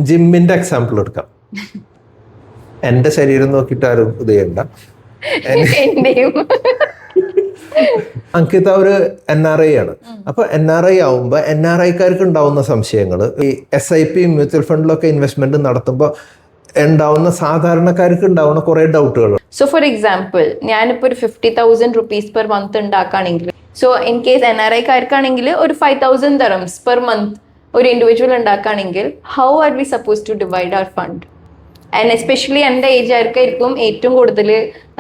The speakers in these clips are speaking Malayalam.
ജിമ്മിന്റെ എക്സാമ്പിൾ എടുക്കാം. എന്റെ ശരീരം നോക്കിയിട്ട് ആരും ഇത് ചെയ്യണ്ട. അങ്കിത ഒരു NRI ആണ്. അപ്പൊ NRI ആവുമ്പോ NRIക്കാർക്ക് ഉണ്ടാവുന്ന സംശയങ്ങൾ ഈ SIP മ്യൂച്വൽ ഫണ്ടിലൊക്കെ ഇൻവെസ്റ്റ്മെന്റ് നടത്തുമ്പോൾ ഉണ്ടാവുന്ന സാധാരണക്കാർക്ക് ഉണ്ടാവുന്ന കുറെ ഡൗട്ടുകൾ. സോ ഫോർ എക്സാമ്പിൾ ഞാനിപ്പോ ഒരു 50,000 rupees പെർ മന്ത് ഉണ്ടാക്കുകയാണെങ്കിൽ, സോ ഇൻ കേസ് NRIക്കാർക്കാണെങ്കിൽ ഒരു 5,000 dirhams പെർ മന്ത് ഒരു ഇൻഡിവിജ്വൽ ഉണ്ടാക്കുകയാണെങ്കിൽ how are we suppose to divide our fund? And especially എൻ്റെ ഏജ് ആർക്കായിരിക്കും ഏറ്റവും കൂടുതൽ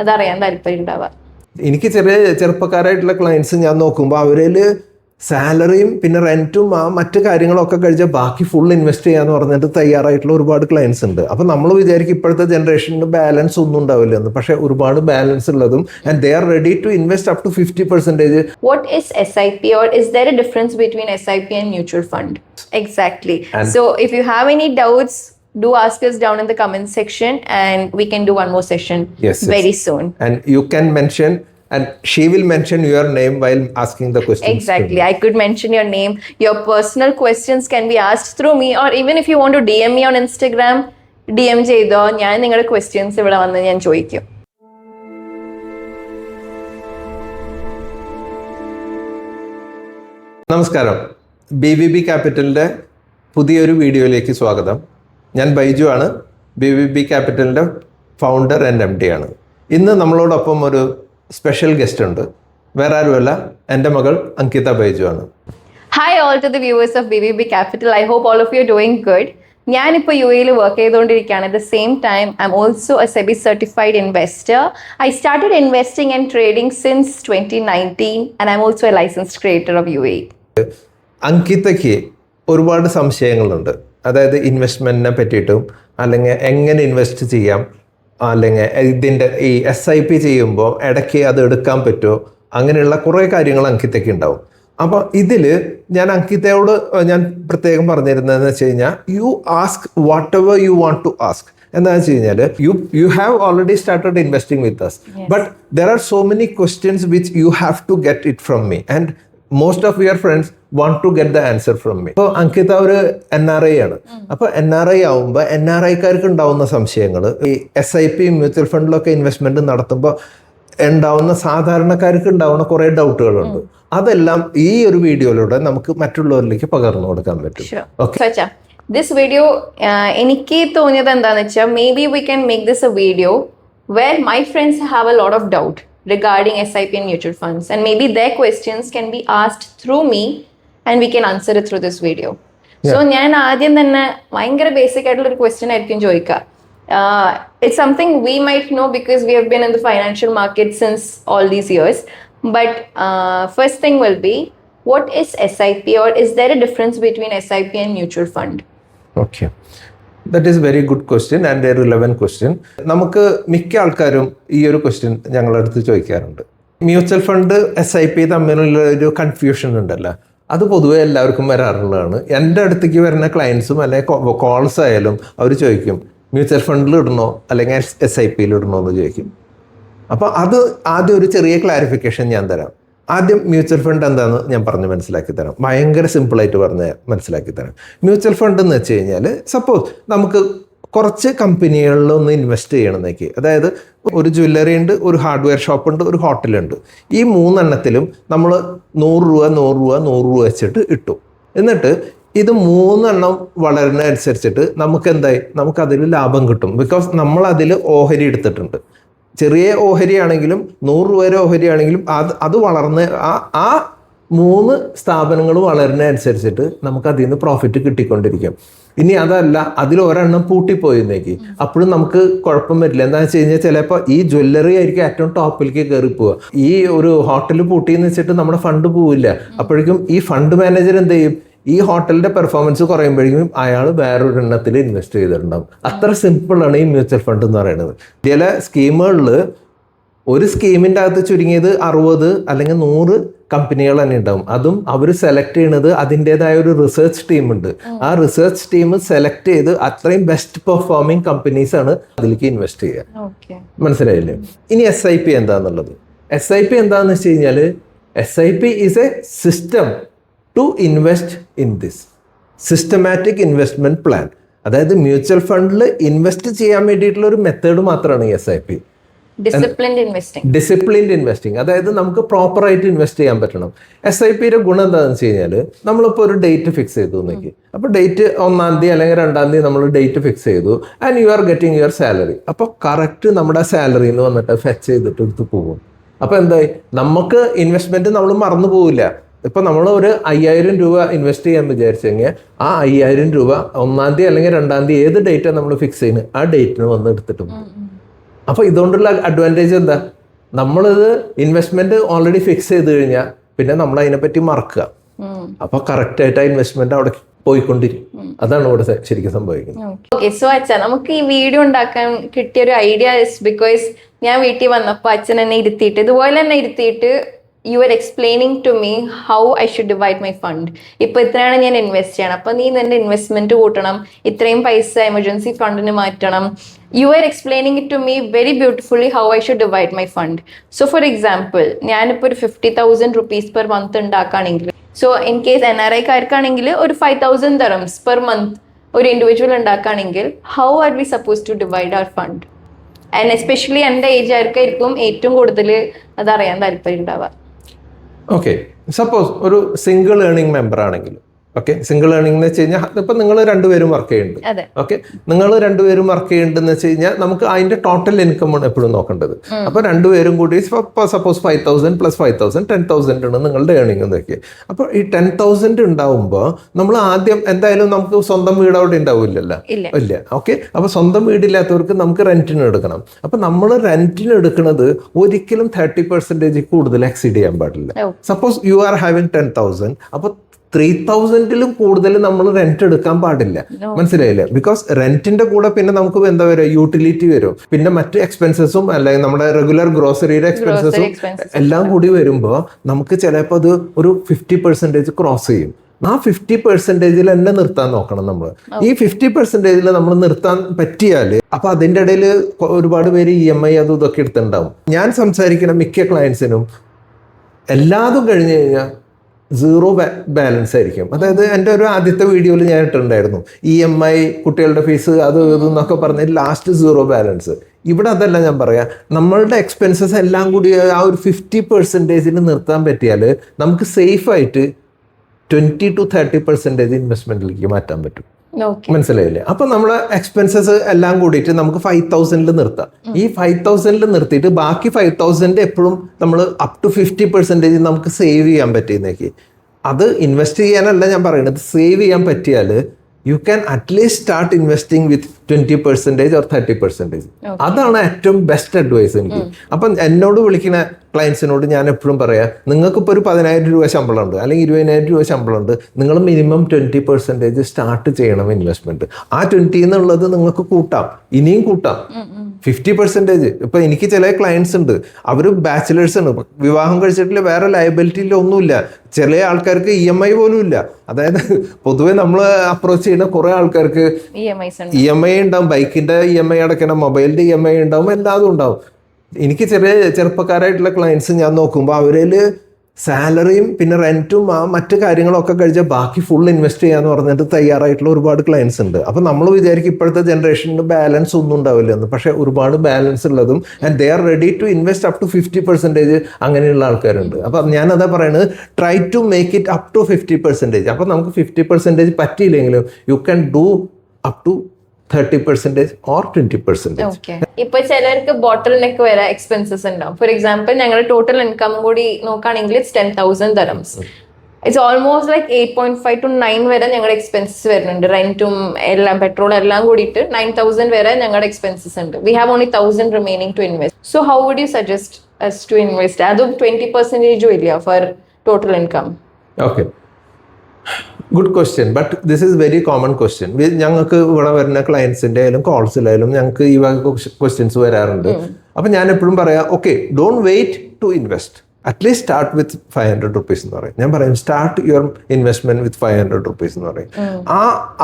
അതറിയാൻ താല്പര്യം ഉണ്ടാവുക. എനിക്ക് ചെറുപ്പക്കാരായിട്ടുള്ള ക്ലയൻസ് ഞാൻ നോക്കുമ്പോൾ അവരിൽ സാലറിയും പിന്നെ റെന്റും മറ്റു കാര്യങ്ങളൊക്കെ കഴിച്ചാൽ ബാക്കി ഫുൾ ഇൻവെസ്റ്റ് ചെയ്യാന്ന് പറഞ്ഞിട്ട് തയ്യാറായിട്ടുള്ള ഒരുപാട് ക്ലയൻസ് ഉണ്ട്. അപ്പം നമ്മൾ വിചാരിക്കും ഇപ്പോഴത്തെ ജനറേഷനിൽ ബാലൻസ് ഒന്നും ഉണ്ടാവില്ല എന്ന്. പക്ഷേ ഒരുപാട് ബാലൻസ് ഉള്ളതും and they are ready to invest up to 50%. What is SIP, or is there a difference between SIP and mutual fund? Exactly. So if you have any doubts, do ask us down in the comment section and we can do one more session very soon. And you can mention, and she will mention your name while asking the questions. Exactly. I could mention your name. Your personal questions can be asked through me, or even if you want to DM me on Instagram, DM ചെയ്തോ, ഞാൻ നിങ്ങളുടെ questions ഇവിടെ വന്ന് ഞാൻ ചോദിക്കും. നമസ്കാരം. BVB ക്യാപിറ്റലിന്റെ പുതിയൊരു വീഡിയോയിലേക്ക് സ്വാഗതം. ഞാൻ ബൈജു ആണ്, BVB ക്യാപിറ്റലിന്റെ ഫൗണ്ടർ ആൻഡ് MD ആണ്. ഇന്ന് നമ്മളോടൊപ്പം ഒരു സ്പെഷ്യൽ ഗസ്റ്റ് ഉണ്ട്. വേറെ ആരുമല്ല, എൻ്റെ മകൾ അങ്കിത ബൈജു ആണ്. Hi all to the viewers of BVB Capital. I hope all of you are doing good. ഞാനിപ്പോൾ UAE വർക്ക് ചെയ്തുകൊണ്ടിരിക്കുകയാണ്. At the same time, I'm also a SEBI certified investor. I started investing and trading since 2019 and I'm also a licensed creator of UAE. അങ്കിതയ്ക്ക് ഒരുപാട് സംശയങ്ങളുണ്ട്. അതായത് ഇൻവെസ്റ്റ്മെൻറ്റിനെ പറ്റിയിട്ടും അല്ലെങ്കിൽ എങ്ങനെ ഇൻവെസ്റ്റ് ചെയ്യാം, അല്ലെങ്കിൽ ഇതിൻ്റെ ഈ SIP ചെയ്യുമ്പോൾ ഇടയ്ക്ക് അത് എടുക്കാൻ പറ്റുമോ, അങ്ങനെയുള്ള കുറേ കാര്യങ്ങൾ അങ്കിതയ്ക്ക് ഉണ്ടാവും. അപ്പോൾ ഇതിൽ ഞാൻ അങ്കിതയോട് ഞാൻ പ്രത്യേകം പറഞ്ഞിരുന്നതെന്ന് വെച്ച് കഴിഞ്ഞാൽ you ask what ever you want to ask. എന്താണെന്ന് വെച്ച് കഴിഞ്ഞാൽ you have already started investing with us, but there are so many questions which you have to get it from me and most of your friends want to get the answer from me. അപ്പോൾ അങ്കിത ഒരു NRI ആണ്. അപ്പോൾ NRI ആവുമ്പോൾ NRIക്കാർക്ക് ഉണ്ടാവുന്ന സംശയങ്ങൾ ഈ SIP മ്യൂച്വൽ ഫണ്ടിലൊക്കെ ഇൻവെസ്റ്റ്മെന്റ് നടത്തുമ്പോൾ ഉണ്ടാവുന്ന സാധാരണക്കാർക്ക് ഉണ്ടാവുന്ന കുറേ ഡൗട്ടുകളുണ്ട്. അതെല്ലാം ഈ ഒരു വീഡിയോയിലൂടെ നമുക്ക് മറ്റുള്ളവരിലേക്ക് പകർന്നു കൊടുക്കാൻ പറ്റും. ഓക്കെ, ദിസ് വീഡിയോ എനിക്ക് തോന്നിയത് എന്താണെന്ന് വെച്ചാൽ may be we can make this a video where my friends have a lot of doubt regarding SIP and mutual funds, and maybe their questions can be asked through me and we can answer it through this video. So ഞാൻ ആദ്യം തന്നെ ഭയങ്കര ബേസിക് ആയിട്ടുള്ള ഒരു ക്വസ്റ്റ്യൻ ആയിരിക്കും ചോദിക്കുക. It's something we might know because we have been in the financial market since all these years, but first thing will be, what is SIP, or is there a difference between SIP and mutual fund? Okay, that is very good question and a relevant question. നമുക്ക് മിക്ക ആൾക്കാരും ഈ ഒരു ക്വസ്റ്റ്യൻ ഞങ്ങളടുത്ത് ചോദിക്കാറുണ്ട്. മ്യൂച്വൽ ഫണ്ട് SIP തമ്മിലുള്ള ഒരു കൺഫ്യൂഷൻ ഉണ്ടല്ലോ, അത് പൊതുവെ എല്ലാവർക്കും വരാറുള്ളതാണ്. എൻ്റെ അടുത്തേക്ക് വരുന്ന ക്ലയൻസും അല്ലെങ്കിൽ കോൾസ് ആയാലും അവർ ചോദിക്കും മ്യൂച്വൽ ഫണ്ടിൽ ഇടണോ അല്ലെങ്കിൽ SIPയിൽ ഇടണോ എന്ന് ചോദിക്കും. അപ്പോൾ അത് ആദ്യം ഒരു ചെറിയ ക്ലാരിഫിക്കേഷൻ ഞാൻ തരാം. ആദ്യം മ്യൂച്വൽ ഫണ്ട് എന്താണെന്ന് ഞാൻ പറഞ്ഞ് മനസ്സിലാക്കി തരാം. ഭയങ്കര സിമ്പിളായിട്ട് പറഞ്ഞ് മനസ്സിലാക്കി തരാം. മ്യൂച്വൽ ഫണ്ട് എന്ന് വെച്ച് കഴിഞ്ഞാൽ സപ്പോസ് നമുക്ക് കുറച്ച് കമ്പനികളിലൊന്ന് ഇൻവെസ്റ്റ് ചെയ്യണമെന്നേക്ക്, അതായത് ഒരു ജ്വല്ലറി ഉണ്ട്, ഒരു ഹാർഡ്വെയർ ഷോപ്പ് ഉണ്ട്, ഒരു ഹോട്ടലുണ്ട്. ഈ മൂന്നെണ്ണത്തിലും നമ്മൾ 100 രൂപ 100 രൂപ 100 രൂപ വെച്ചിട്ട് ഇട്ടു. എന്നിട്ട് ഇത് മൂന്നെണ്ണം വളരുന്നതനുസരിച്ചിട്ട് നമുക്കതിൽ ലാഭം കിട്ടും. ബിക്കോസ് നമ്മൾ അതിൽ ഓഹരി എടുത്തിട്ടുണ്ട്. ചെറിയ ഓഹരി ആണെങ്കിലും 100 രൂപയുടെ ഓഹരി ആണെങ്കിലും അത് വളർന്ന് ആ 3 സ്ഥാപനങ്ങൾ വളരുന്നതനുസരിച്ചിട്ട് നമുക്ക് അതിൽ നിന്ന് പ്രോഫിറ്റ് കിട്ടിക്കൊണ്ടിരിക്കും. ഇനി അതല്ല, അതിൽ ഒരെണ്ണം പൂട്ടിപ്പോയിരുന്നേക്ക് അപ്പോഴും നമുക്ക് കുഴപ്പം വരില്ല. എന്താണെന്ന് വെച്ച് കഴിഞ്ഞാൽ ചിലപ്പോൾ ഈ ജ്വല്ലറി ആയിരിക്കും ഏറ്റവും ടോപ്പിലേക്ക് കയറി പോവുക. ഈ ഒരു ഹോട്ടൽ പൂട്ടിയെന്ന് വെച്ചിട്ട് നമ്മുടെ ഫണ്ട് പോവില്ല. അപ്പോഴേക്കും ഈ ഫണ്ട് മാനേജർ എന്ത് ചെയ്യും, ഈ ഹോട്ടലിന്റെ പെർഫോമൻസ് കുറയുമ്പോഴേക്കും അയാൾ വേറൊരെണ്ണത്തിൽ ഇൻവെസ്റ്റ് ചെയ്തിട്ടുണ്ടാവും. അത്ര സിമ്പിളാണ് ഈ മ്യൂച്വൽ ഫണ്ട് എന്ന് പറയുന്നത്. ചില സ്കീമുകളിൽ ഒരു സ്കീമിൻ്റെ അകത്ത് ചുരുങ്ങിയത് 60 അല്ലെങ്കിൽ 100 കമ്പനികൾ തന്നെ ഉണ്ടാവും. അതും അവർ സെലക്ട് ചെയ്യുന്നത് അതിൻ്റെതായ ഒരു റിസർച്ച് ടീമുണ്ട്. ആ റിസർച്ച് ടീം സെലക്ട് ചെയ്ത് അത്രയും ബെസ്റ്റ് പെർഫോമിങ് കമ്പനീസ് ആണ് അതിലേക്ക് ഇൻവെസ്റ്റ് ചെയ്യുക. മനസ്സിലായില്ലേ? ഇനി SIP എന്താന്നുള്ളത്. SIP എന്താണെന്ന് വെച്ച് കഴിഞ്ഞാൽ SIP is A system to invest in this systematic investment plan. അതായത് മ്യൂച്വൽ ഫണ്ടിൽ ഇൻവെസ്റ്റ് ചെയ്യാൻ വേണ്ടിയിട്ടുള്ള ഒരു മെത്തേഡ് മാത്രമാണ് ഈ SIP. ഡിസിപ്ലിൻഡ് ഇൻവെസ്റ്റിംഗ്, അതായത് നമുക്ക് പ്രോപ്പറായിട്ട് ഇൻവെസ്റ്റ് ചെയ്യാൻ പറ്റണം. SIPയുടെ ഗുണം എന്താണെന്ന് വെച്ച് കഴിഞ്ഞാൽ നമ്മളിപ്പോൾ ഒരു ഡേറ്റ് ഫിക്സ് ചെയ്തു നോക്കി, അപ്പോൾ ഡേറ്റ് 1-ാം തീയതി അല്ലെങ്കിൽ 2-ാം തീയതി നമ്മൾ ഡേറ്റ് ഫിക്സ് ചെയ്തു and you are getting your salary. അപ്പോൾ കറക്റ്റ് നമ്മുടെ സാലറിയിൽ നിന്ന് വന്നിട്ട് ഫെച്ച് ചെയ്തിട്ട് എടുത്ത് പോകും. അപ്പോൾ എന്തായി, നമുക്ക് ഇൻവെസ്റ്റ്മെന്റ് നമ്മൾ മറന്നു പോവില്ല. ഇപ്പം നമ്മൾ ഒരു 5,000 രൂപ ഇൻവെസ്റ്റ് ചെയ്യാൻ വിചാരിച്ചെങ്കിൽ ആ 5,000 രൂപ 1-ാം തീയതി അല്ലെങ്കിൽ 2-ാം തീയതി ഏത് ഡേറ്റാണ് നമ്മൾ ഫിക്സ് ചെയ്യുന്നത് ആ ഡേറ്റിന് വന്ന് എടുത്തിട്ട് പോകും. അപ്പോൾ ഇതുകൊണ്ടുള്ള അഡ്വാൻറ്റേജ് എന്താ, നമ്മളിത് ഇൻവെസ്റ്റ്മെന്റ് ഓൾറെഡി ഫിക്സ് ചെയ്ത് കഴിഞ്ഞാൽ പിന്നെ നമ്മൾ അതിനെപ്പറ്റി മറക്കുക. അപ്പോൾ കറക്റ്റായിട്ട് ആ ഇൻവെസ്റ്റ്മെന്റ് അവിടെ പോയിക്കൊണ്ടിരിക്കും. അതാണ് ഇവിടെ ശരിക്കും സംഭവിക്കുന്നത്. ഓക്കെ, സോ അച്ഛാ നമുക്ക് ഈ വീഡിയോ ഉണ്ടാക്കാൻ കിട്ടിയ ഒരു ഐഡിയ ബിക്കോസ് ഞാൻ വീട്ടിൽ വന്നപ്പോൾ അച്ഛൻ എന്നെ ഇരുത്തിയിട്ട് ഇതുപോലെ തന്നെ ഇരുത്തിയിട്ട് you are explaining to me how I should divide my fund. ഇപ്പൊ ഇത്രയാണ് ഞാൻ ഇൻവെസ്റ്റ് ചെയ്യണം, അപ്പൊ നീ നിന്റെ ഇൻവെസ്റ്റ്മെന്റ് കൂട്ടണം, ഇത്രയും പൈസ എമർജൻസി ഫണ്ടിന് മാറ്റണം. You are explaining it to me very beautifully how I should divide my fund. So for example ഞാനിപ്പോൾ ഒരു 50,000 rupees പെർ മന്ത് ഉണ്ടാക്കുകയാണെങ്കിൽ, സോ ഇൻ കേസ് NRI-കാർക്കാണെങ്കിൽ ഒരു 5,000 dirhams പെർ മന്ത് ഒരു ഇൻഡിവിജ്വൽ ഉണ്ടാക്കുകയാണെങ്കിൽ how are we suppose to divide our fund? And especially എൻ്റെ ഏജുകാർക്കായിരിക്കും ഏറ്റവും കൂടുതൽ അതറിയാൻ താല്പര്യം ഉണ്ടാവുക. ഓക്കെ, സപ്പോസ് ഒരു സിംഗിൾ ഏർണിംഗ് മെമ്പർ ആണെങ്കിൽ, ഓക്കെ, സിംഗിൾ ഏർണിംഗ് എന്ന് വെച്ച് കഴിഞ്ഞാൽ ഇപ്പം നിങ്ങൾ രണ്ടുപേരും വർക്ക് ചെയ്യുന്നുണ്ട്, ഓക്കെ, നിങ്ങൾ രണ്ടുപേരും വർക്ക് ചെയ്യുന്നുണ്ടെന്ന് വെച്ച് കഴിഞ്ഞാൽ നമുക്ക് അതിന്റെ ടോട്ടൽ ഇൻകം ആണ് എപ്പോഴും നോക്കേണ്ടത്. അപ്പോൾ രണ്ടുപേരും കൂടി സപ്പോസ് 5,000 + 5,000 10,000 ആണ് നിങ്ങളുടെ ഏർണിംഗ് എന്നൊക്കെ. അപ്പോൾ ഈ 10,000 ഉണ്ടാവുമ്പോൾ നമ്മൾ ആദ്യം എന്തായാലും നമുക്ക് സ്വന്തം വീട് അവിടെ ഉണ്ടാവില്ലല്ലോ, ഇല്ല, ഓക്കെ. അപ്പോൾ സ്വന്തം വീടില്ലാത്തവർക്ക് നമുക്ക് റെന്റിന് എടുക്കണം. അപ്പോൾ നമ്മൾ റെന്റിന് എടുക്കുന്നത് ഒരിക്കലും 30% കൂടുതൽ എക്സീഡ് ചെയ്യാൻ പാടില്ല. സപ്പോസ് യു ആർ ഹാവിങ് 10,000, അപ്പോൾ 3,000-ലും കൂടുതൽ നമ്മൾ റെന്റ് എടുക്കാൻ പാടില്ല. മനസ്സിലായില്ലേ? ബിക്കോസ് റെന്റിന്റെ കൂടെ പിന്നെ നമുക്ക് എന്താ വരും, യൂട്ടിലിറ്റി വരും, പിന്നെ മറ്റ് എക്സ്പെൻസസും അല്ലെങ്കിൽ നമ്മുടെ റെഗുലർ ഗ്രോസറിയുടെ എക്സ്പെൻസസും എല്ലാം കൂടി വരുമ്പോൾ നമുക്ക് ചിലപ്പോൾ അത് ഒരു 50% ക്രോസ് ചെയ്യും. ആ 50%-ൽ തന്നെ നിർത്താൻ നോക്കണം നമ്മൾ. ഈ 50%-ൽ നമ്മൾ നിർത്താൻ പറ്റിയാൽ അപ്പൊ അതിൻ്റെ ഇടയിൽ ഒരുപാട് പേര് EMI അതും ഇതൊക്കെ എടുത്തിട്ടുണ്ടാവും. ഞാൻ സംസാരിക്കുന്ന മിക്ക ക്ലയൻസിനും എല്ലാതും കഴിഞ്ഞ് കഴിഞ്ഞാൽ 0 ബാലൻസ് ആയിരിക്കും. അതായത് എൻ്റെ ഒരു ആദ്യത്തെ വീഡിയോയിൽ ഞാൻ ഇട്ടിട്ടുണ്ടായിരുന്നു, EMI, കുട്ടികളുടെ ഫീസ്, അത് ഇതെന്നൊക്കെ പറഞ്ഞ് ലാസ്റ്റ് 0 ബാലൻസ്. ഇവിടെ അതല്ല ഞാൻ പറയാം, നമ്മളുടെ എക്സ്പെൻസസ് എല്ലാം കൂടി ആ ഒരു 50%-ന് നിർത്താൻ പറ്റിയാൽ നമുക്ക് സേഫായിട്ട് 20 to 30% ഇൻവെസ്റ്റ്മെന്റിലേക്ക് മാറ്റാൻ പറ്റും. മനസ്സിലായില്ലേ? അപ്പൊ നമ്മളെ എക്സ്പെൻസസ് എല്ലാം കൂടിയിട്ട് നമുക്ക് 5,000-ൽ നിർത്താം. ഈ 5,000-ൽ നിർത്തിയിട്ട് ബാക്കി 5,000 എപ്പോഴും നമ്മൾ അപ് ടു 50% നമുക്ക് സേവ് ചെയ്യാൻ പറ്റിയെന്നേക്ക്. അത് ഇൻവെസ്റ്റ് ചെയ്യാനല്ല ഞാൻ പറയുന്നത്, സേവ് ചെയ്യാൻ പറ്റിയാൽ you can at least start investing with 20% or 30%. അതാണ് ഏറ്റവും ബെസ്റ്റ് അഡ്വൈസ് എനിക്ക്. അപ്പം എന്നോട് വിളിക്കുന്ന ക്ലയൻസിനോട് ഞാൻ എപ്പോഴും പറയാം, നിങ്ങൾക്കിപ്പോൾ ഒരു 10,000 രൂപ ശമ്പളം ഉണ്ട് അല്ലെങ്കിൽ 20,000 രൂപ ശമ്പളം ഉണ്ട്, നിങ്ങൾ മിനിമം 20% സ്റ്റാർട്ട് ചെയ്യണം ഇൻവെസ്റ്റ്മെന്റ്. ആ 20 എന്നുള്ളത് നിങ്ങൾക്ക് കൂട്ടാം, ഇനിയും കൂട്ടാം. 50% ഇപ്പൊ എനിക്ക് ചില ക്ലയൻസ് ഉണ്ട്, അവർ ബാച്ചിലേഴ്സ് ആണ്, വിവാഹം കഴിച്ചിട്ടില്ല, വേറെ ലയബിലിറ്റിയില്ല, ഒന്നുമില്ല. ചില ആൾക്കാർക്ക് EMI പോലും ഇല്ല. അതായത് പൊതുവെ നമ്മൾ അപ്രോച്ച് ചെയ്യുന്ന കുറെ ആൾക്കാർക്ക് EMI ഉണ്ടാവും, ബൈക്കിന്റെ EMI അടയ്ക്കണം, മൊബൈലിന്റെ EMI ഉണ്ടാവും, എല്ലാതും ഉണ്ടാവും. എനിക്ക് ചെറുപ്പക്കാരായിട്ടുള്ള ക്ലയൻസ് ഞാൻ നോക്കുമ്പോൾ അവരിൽ സാലറിയും പിന്നെ റെന്റും ആ മറ്റു കാര്യങ്ങളൊക്കെ കഴിച്ചാൽ ബാക്കി ഫുൾ ഇൻവെസ്റ്റ് ചെയ്യാന്ന് പറഞ്ഞിട്ട് തയ്യാറായിട്ടുള്ള ഒരുപാട് ക്ലയൻസ് ഉണ്ട്. അപ്പം നമ്മൾ വിചാരിക്കും ഇപ്പോഴത്തെ ജനറേഷനിൽ ബാലൻസ് ഒന്നും ഉണ്ടാവില്ല എന്ന്. പക്ഷേ ഒരുപാട് ബാലൻസ് ഉള്ളതും and they are ready to invest up to 50% അങ്ങനെയുള്ള ആൾക്കാരുണ്ട്. അപ്പം ഞാനതാ പറയുന്നത്, try to make it up to 50%. അപ്പം നമുക്ക് 50% പറ്റിയില്ലെങ്കിലും you can do up to 30% or 20%. ഇപ്പൊ ചിലർക്ക് ബോട്ടിൽ നെക്ക് വരെ എക്സ്പെൻസസ് ഉണ്ടാവും. ഫോർ എക്സാമ്പിൾ ഞങ്ങളുടെ ടോട്ടൽ ഇൻകം കൂടി നോക്കുകയാണെങ്കിൽ 10,000 dirhams. It's almost like 8.5 to 9 വരെ ഞങ്ങളുടെ എക്സ്പെൻസസ് വരുന്നുണ്ട്. റെന്റും എല്ലാം പെട്രോൾ എല്ലാം കൂടിയിട്ട് 9,000 വരെ ഞങ്ങളുടെ എക്സ്പെൻസസ് ഉണ്ട്. We have only 1,000 remaining to invest. So how would you suggest us to invest? അതും 20% ഇല്ല for total income. Okay, good question, but this is very common question. ഞങ്ങൾക്ക് ഇവിടെ വരുന്ന ക്ലയൻസിൻ്റെ ആയാലും കോൾസിലായാലും ഞങ്ങൾക്ക് ഈ വക ക്വസ്റ്റ്യൻസ് വരാറുണ്ട്. അപ്പം ഞാൻ എപ്പോഴും പറയാം, okay, don't wait to invest, at least start with 500 rupees എന്ന് പറയും. ഞാൻ പറയും start your investment with 500 rupees എന്ന് പറയും.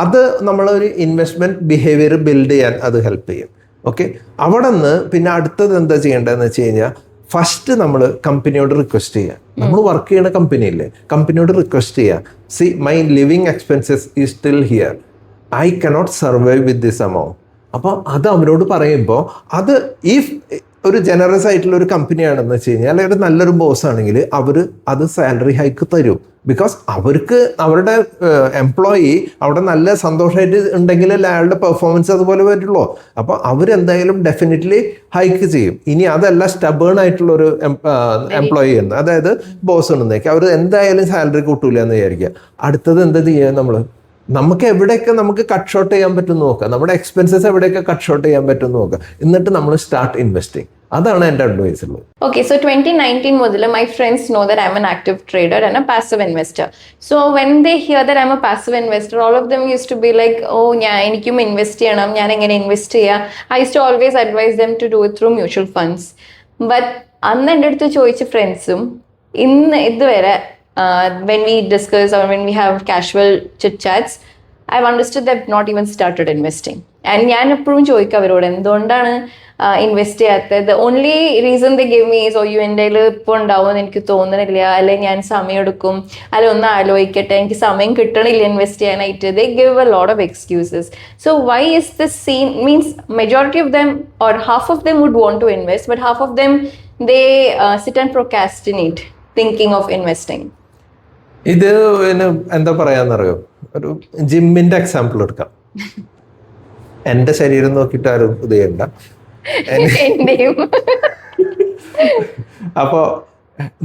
അത് നമ്മളൊരു ഇൻവെസ്റ്റ്മെന്റ് ബിഹേവിയർ ബിൽഡ് ചെയ്യാൻ അത് ഹെൽപ്പ് ചെയ്യും. ഓക്കെ, അവിടെ നിന്ന് പിന്നെ അടുത്തത് എന്താ ചെയ്യേണ്ടതെന്ന് വെച്ച് കഴിഞ്ഞാൽ, ഫസ്റ്റ് നമ്മൾ കമ്പനിയോട് റിക്വസ്റ്റ് ചെയ്യുക. നമ്മൾ വർക്ക് ചെയ്യുന്ന കമ്പനിയില്ലേ, കമ്പനിയോട് റിക്വസ്റ്റ് ചെയ്യുക, C my living expenses is still here, I cannot survive with this amount. അപ്പോൾ അത് അവരോട് പറയുമ്പോൾ അത് ഇഫ് ഒരു ജനറസ് ആയിട്ടുള്ള ഒരു കമ്പനിയാണെന്ന് വെച്ച് കഴിഞ്ഞാൽ അല്ലെങ്കിൽ ഒരു നല്ലൊരു ബോസ് ആണെങ്കിൽ അവർ അത് സാലറി ഹൈക്ക് തരും. ബിക്കോസ് അവർക്ക് അവരുടെ എംപ്ലോയി അവിടെ നല്ല സന്തോഷമായിട്ട് ഉണ്ടെങ്കിൽ അയാളുടെ പെർഫോമൻസ് അതുപോലെ വരുള്ളൂ. അപ്പോൾ അവരെന്തായാലും ഡെഫിനറ്റ്ലി ഹൈക്ക് ചെയ്യും. ഇനി അതല്ല സ്റ്റബേൺ ആയിട്ടുള്ള ഒരു എംപ്ലോയി ഉണ്ട്, അതായത് ബോസ് ഉണ്ടെന്നേക്ക് അവർ എന്തായാലും സാലറി കൂട്ടൂല എന്ന് വിചാരിക്കുക. അടുത്തത് എന്താ ചെയ്യുക? നമുക്ക് എവിടെയൊക്കെ നമുക്ക് കട്ട് ഷോട്ട് ചെയ്യാൻ പറ്റും നോക്കുക, നമ്മുടെ എക്സ്പെൻസസ് എവിടെയൊക്കെ കട്ട് ഷോട്ട് ചെയ്യാൻ പറ്റും നോക്കുക, എന്നിട്ട് നമ്മൾ സ്റ്റാർട്ട് ഇൻവെസ്റ്റിംഗ്. അതാണ് എൻ്റെ അഡ്വൈസ് ഉള്ളത്. Okay, so 2019 മുതൽ my friends know that I'm an active trader and a passive investor. So when they hear that I'm a passive investor, all of them used to be like, oh, എനിക്കും ഇൻവെസ്റ്റ് ചെയ്യണം, ഞാൻ എങ്ങനെ ഇൻവെസ്റ്റ് ചെയ്യാം. I used to always advise them to do it through mutual funds. But അന്ന് എൻ്റെ അടുത്ത് ചോദിച്ച ഫ്രണ്ട്സും ഇന്ന് ഇതുവരെ when we discuss or when we have casual chit chats, I've understood they've not even started investing. And ഞാൻ എപ്പോഴും ചോദിക്കും അവരോട് എന്തുകൊണ്ടാണ് ഇൻവെസ്റ്റ് ചെയ്യാത്തത്. The only reason they give me is എൻ്റെ കയ്യിൽ ഇപ്പോൾ ഉണ്ടാവും എന്ന് എനിക്ക് തോന്നുന്നില്ല, അല്ലെങ്കിൽ ഞാൻ സമയം എടുക്കും, അല്ലെങ്കിൽ ഒന്ന് ആലോചിക്കട്ടെ, എനിക്ക് സമയം കിട്ടണില്ല ഇൻവെസ്റ്റ് ചെയ്യാനായിട്ട്. They give a lot of excuses. So why is this scene? Means majority of them or half of them would want to invest, but half of them they sit and procrastinate thinking of investing. ഇത് എന്താ പറയാന്നറിയോ, ഒരു ജിമ്മിന്റെ എക്സാമ്പിൾ എടുക്കാം. എൻ്റെ ശരീരം നോക്കിയിട്ട് ആരും ഇത് ചെയ്യണ്ട. അപ്പോൾ